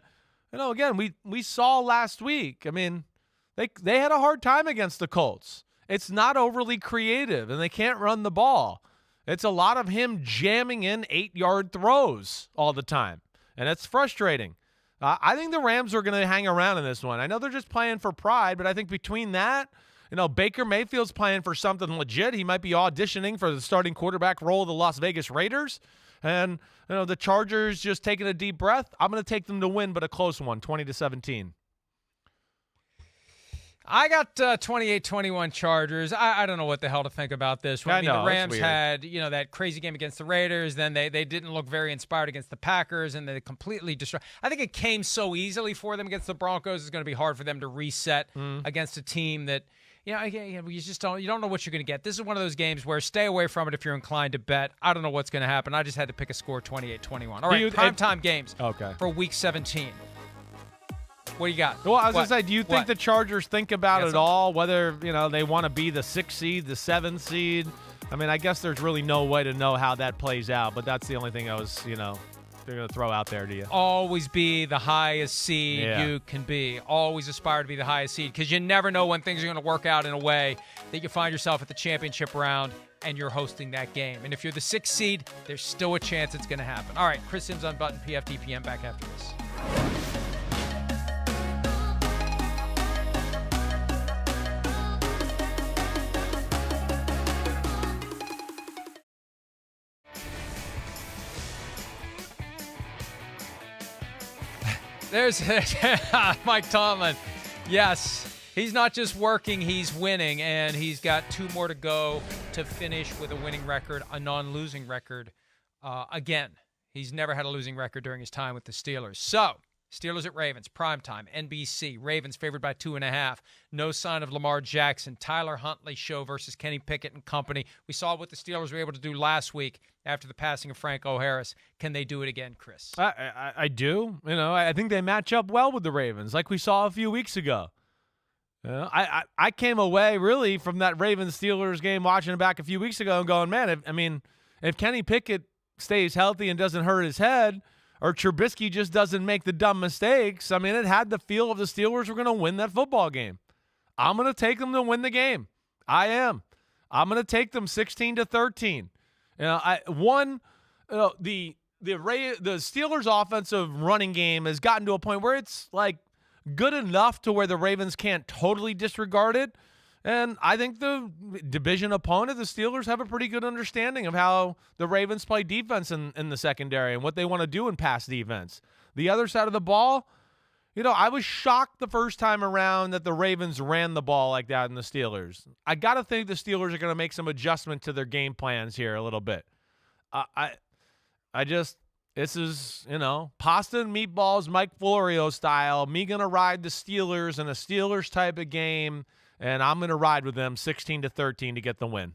again, we saw last week. I mean, they had a hard time against the Colts. It's not overly creative, and they can't run the ball. It's a lot of him jamming in 8-yard throws all the time, and it's frustrating. I think the Rams are going to hang around in this one. I know they're just playing for pride, but I think between that, Baker Mayfield's playing for something legit. He might be auditioning for the starting quarterback role of the Las Vegas Raiders. And, the Chargers just taking a deep breath. I'm going to take them to win, but a close one, 20-17. I got 28-21 Chargers. I don't know what the hell to think about this one. I mean, the Rams had, that crazy game against the Raiders. Then they didn't look very inspired against the Packers, and they completely destroyed. I think it came so easily for them against the Broncos. It's going to be hard for them to reset against a team that, you just don't know what you're going to get. This is one of those games where stay away from it if you're inclined to bet. I don't know what's going to happen. I just had to pick a score, 28-21. All right, primetime games for Week 17. What do you got? Well, I was going to say, do you think the Chargers think about it all, whether, they want to be the 6th seed, the 7th seed? I mean, I guess there's really no way to know how that plays out, but that's the only thing I was, they're going to throw out there to you. Always be the highest seed you can be. Always aspire to be the highest seed because you never know when things are going to work out in a way that you find yourself at the championship round and you're hosting that game. And if you're the 6th seed, there's still a chance it's going to happen. All right, Chris Simms Unbuttoned, PFTPM, back after this. There's Mike Tomlin. Yes, he's not just working, he's winning, and he's got 2 more to go to finish with a winning record, a non-losing record. Again, he's never had a losing record during his time with the Steelers. So, Steelers at Ravens, primetime, NBC. Ravens favored by 2.5. No sign of Lamar Jackson. Tyler Huntley show versus Kenny Pickett and company. We saw what the Steelers were able to do last week after the passing of Franco Harris. Can they do it again, Chris? I do. I think they match up well with the Ravens, like we saw a few weeks ago. I came away really from that Ravens-Steelers game watching it back a few weeks ago and going, man, if Kenny Pickett stays healthy and doesn't hurt his head, or Trubisky just doesn't make the dumb mistakes, it had the feel of the Steelers were going to win that football game. I'm going to take them to win the game. I am. I'm going to take them 16-13. The Steelers' offensive running game has gotten to a point where it's like good enough to where the Ravens can't totally disregard it. And I think the division opponent, the Steelers, have a pretty good understanding of how the Ravens play defense in the secondary and what they want to do in pass defense. The other side of the ball, I was shocked the first time around that the Ravens ran the ball like that in the Steelers. I got to think the Steelers are going to make some adjustment to their game plans here a little bit. This is, pasta and meatballs, Mike Florio style. Me going to ride the Steelers in a Steelers type of game. And I'm going to ride with them 16-13 to get the win.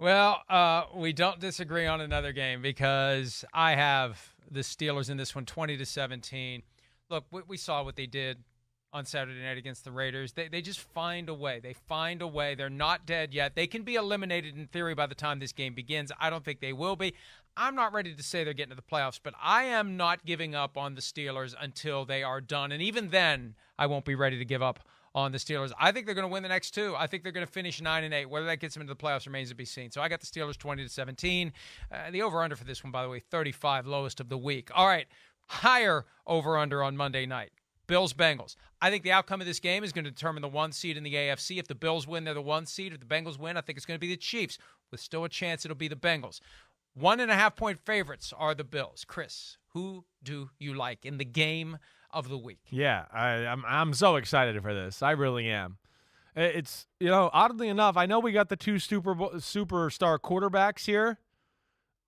Well, we don't disagree on another game because I have the Steelers in this one 20-17. Look, we saw what they did on Saturday night against the Raiders. They just find a way. They find a way. They're not dead yet. They can be eliminated in theory by the time this game begins. I don't think they will be. I'm not ready to say they're getting to the playoffs, but I am not giving up on the Steelers until they are done. And even then, I won't be ready to give up on the Steelers. I think they're going to win the next two. I think they're going to finish 9-8. Whether that gets them into the playoffs remains to be seen. So I got the Steelers 20-17. The over-under for this one, by the way, 35, lowest of the week. All right, higher over-under on Monday night. Bills-Bengals. I think the outcome of this game is going to determine the 1 seed in the AFC. If the Bills win, they're the 1 seed. If the Bengals win, I think it's going to be the Chiefs, with still a chance it'll be the Bengals. 1.5-point favorites are the Bills. Chris, who do you like in the game of the week? Yeah, I'm so excited for this. I really am. It's, oddly enough, I know we got the two superstar quarterbacks here.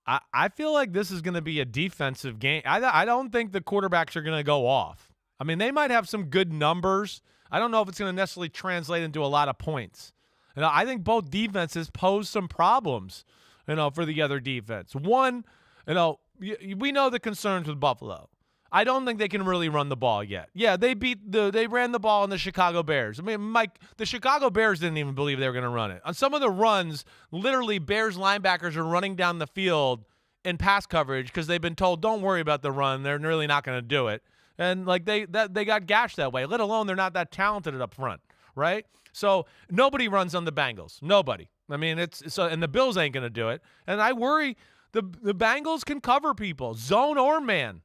I feel like this is going to be a defensive game. I don't think the quarterbacks are going to go off. They might have some good numbers. I don't know if it's going to necessarily translate into a lot of points. I think both defenses pose some problems, for the other defense. One, we know the concerns with Buffalo. I don't think they can really run the ball yet. Yeah, they ran the ball on the Chicago Bears. The Chicago Bears didn't even believe they were going to run it. On some of the runs, literally Bears linebackers are running down the field in pass coverage because they've been told, don't worry about the run. They're really not going to do it. And they got gashed that way, let alone they're not that talented up front, right? So nobody runs on the Bengals. Nobody. And the Bills ain't going to do it. And I worry the Bengals can cover people, zone or man.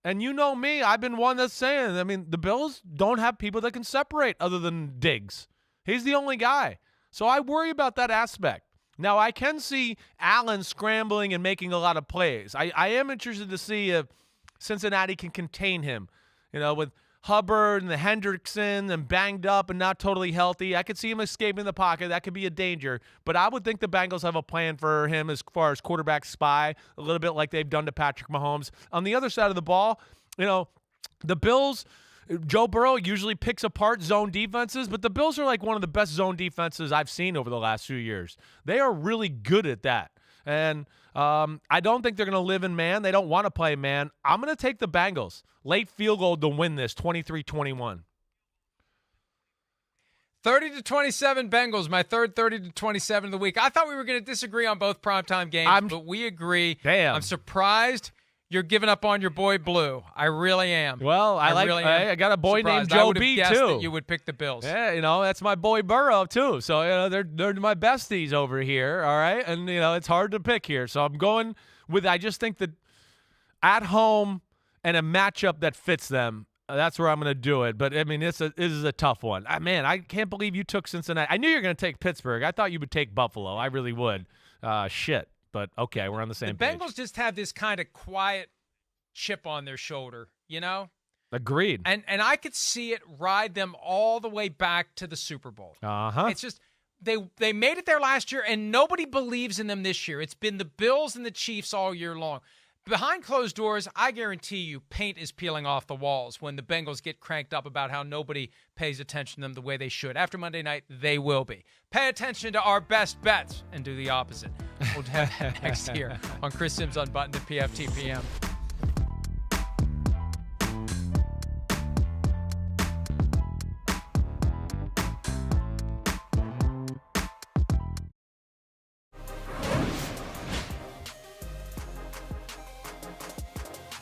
And you know me, I've been one that's saying, the Bills don't have people that can separate other than Diggs. He's the only guy. So I worry about that aspect. Now, I can see Allen scrambling and making a lot of plays. I am interested to see if Cincinnati can contain him, with Hubbard and the Hendrickson and banged up and not totally healthy. I could see him escaping the pocket. That could be a danger. But I would think the Bengals have a plan for him as far as quarterback spy, a little bit like they've done to Patrick Mahomes. On the other side of the ball, the Bills, Joe Burrow usually picks apart zone defenses, but the Bills are like one of the best zone defenses I've seen over the last few years. They are really good at that. And I don't think they're going to live in man. They don't want to play man. I'm going to take the Bengals. Late field goal to win this, 23-21. 30-27 Bengals, my third 30-27 of the week. I thought we were going to disagree on both primetime games, but we agree. Damn. I'm surprised you're giving up on your boy Blue. I really am. Well, I got a boy named Joe B, too. That you would pick the Bills. Yeah, that's my boy Burrow, too. So, they're my besties over here, all right? And, it's hard to pick here. So I'm going with, I just think that at home and a matchup that fits them, that's where I'm going to do it. But, this is a tough one. Man, I can't believe you took Cincinnati. I knew you were going to take Pittsburgh. I thought you would take Buffalo. I really would. Shit. But, okay, we're on the same page. The Bengals just have this kind of quiet chip on their shoulder, Agreed. And I could see it ride them all the way back to the Super Bowl. Uh-huh. It's just they made it there last year, and nobody believes in them this year. It's been the Bills and the Chiefs all year long. Behind closed doors, I guarantee you paint is peeling off the walls when the Bengals get cranked up about how nobody pays attention to them the way they should. After Monday night, they will be. Pay attention to our best bets and do the opposite. We'll have that next year on Chris Simms Unbuttoned at PFTPM.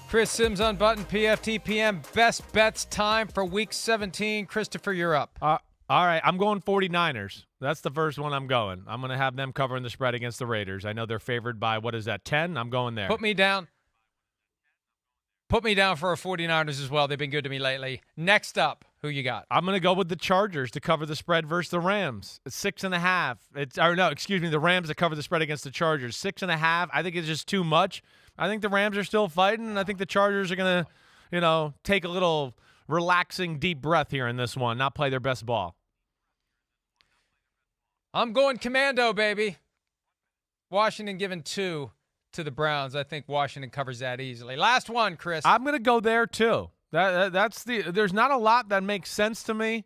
Chris Simms Unbuttoned, PFTPM. Best bets time for Week 17. Christopher, you're up. All right, I'm going 49ers. That's the first one I'm going. I'm going to have them covering the spread against the Raiders. I know they're favored by, 10? I'm going there. Put me down. Put me down for our 49ers as well. They've been good to me lately. Next up, who you got? I'm going to go with the Chargers to cover the spread versus the Rams. It's 6.5. The Rams to cover the spread against the Chargers. 6.5. I think it's just too much. I think the Rams are still fighting, and I think the Chargers are going to, take a little relaxing, deep breath here in this one, not play their best ball. I'm going commando, baby. Washington giving 2 to the Browns. I think Washington covers that easily. Last one, Chris. I'm going to go there, too. There's not a lot that makes sense to me,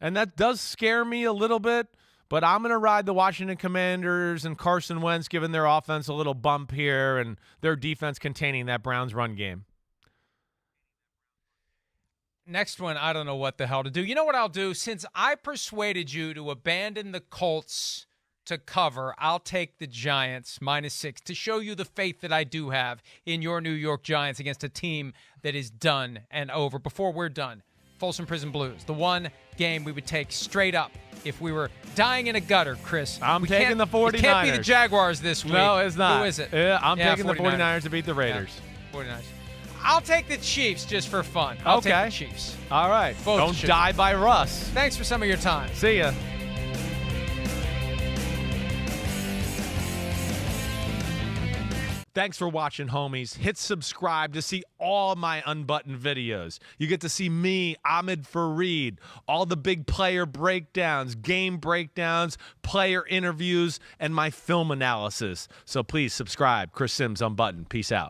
and that does scare me a little bit. But I'm going to ride the Washington Commanders and Carson Wentz giving their offense a little bump here and their defense containing that Browns run game. Next one, I don't know what the hell to do. You know what I'll do? Since I persuaded you to abandon the Colts to cover, I'll take the Giants -6 to show you the faith that I do have in your New York Giants against a team that is done and over. Before we're done, Folsom Prison Blues, the one game we would take straight up if we were dying in a gutter, Chris. I'm taking the 49ers. It can't be the Jaguars this week. No, it's not. Who is it? Yeah, I'm taking 49ers. The 49ers to beat the Raiders. Yeah, 49ers. I'll take the Chiefs just for fun. I'll take the Chiefs. All right. Both Don't die by Russ. Thanks for some of your time. See ya. Thanks for watching, homies. Hit subscribe to see all my unbuttoned videos. You get to see me, Ahmed Fareed, all the big player breakdowns, game breakdowns, player interviews, and my film analysis. So please subscribe. Chris Simms Unbuttoned. Peace out.